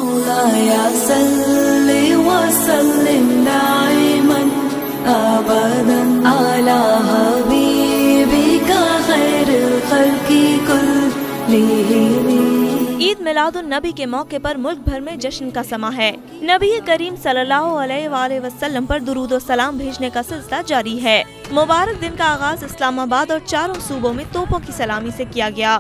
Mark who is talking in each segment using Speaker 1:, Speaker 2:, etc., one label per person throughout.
Speaker 1: मौलाया सल्लि व सल्लिम दाइमन अबदन अला हबीबिका खैरुल खल्क़ि कुल्लिहिम।
Speaker 2: ईद मिलादुन नबी के मौके पर मुल्क भर में जश्न का समा है। नबी करीम सल्लल्लाहु अलैहि वसल्लम पर दुरूद और सलाम भेजने का सिलसिला जारी है। मुबारक दिन का आगाज इस्लामाबाद और चारों सूबों में तोपों की सलामी से किया गया।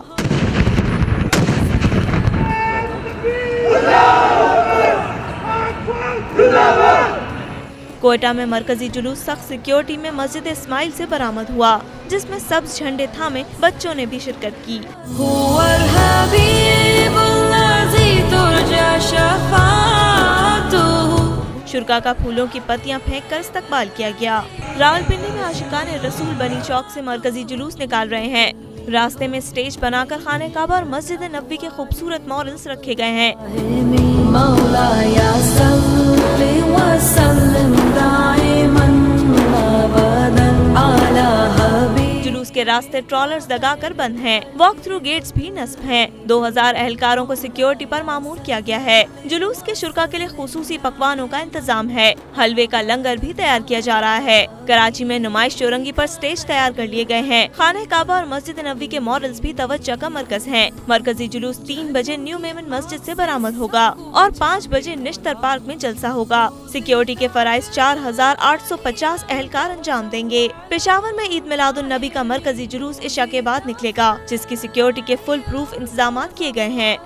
Speaker 2: कोयटा में मरकजी जुलूस सख्त सिक्योरिटी में मस्जिद इस्माइल से बरामद हुआ, जिसमें सब्ज झंडे थामे बच्चों ने भी शिरकत की। शुरका का फूलों की पत्तियां फेंक कर इस्तकबाल किया गया। रावलपिंडी में आशिकाने रसूल बनी चौक से मरकजी जुलूस निकाल रहे हैं। रास्ते में स्टेज बनाकर खाने काबा और मस्जिद नबवी के खूबसूरत मॉडल्स रखे गए हैं। जुलूस के रास्ते ट्रॉलर्स लगाकर बंद हैं। वॉक थ्रू गेट्स भी नस्ब हैं। 2000 एहलकारों को सिक्योरिटी पर मामूर किया गया है। जुलूस के शुरका के लिए खुसूसी पकवानों का इंतजाम है। हलवे का लंगर भी तैयार किया जा रहा है। कराची में नुमाइश चौरंगी पर स्टेज तैयार कर लिए गए हैं। खाने काबा और मस्जिद नबवी के मॉडल्स भी तवज्जो का मरकज हैं। मरकजी जुलूस 3 बजे न्यू मेमन मस्जिद से बरामद होगा और 5 बजे निश्तर पार्क में जलसा होगा। सिक्योरिटी के फराइज 4850 एहलकार अंजाम देंगे। पेशावर में ईद मिलादुन नबी का मरकजी जुलूस इशा के बाद निकलेगा, जिसकी सिक्योरिटी के फुल प्रूफ इंतजाम किए गए हैं।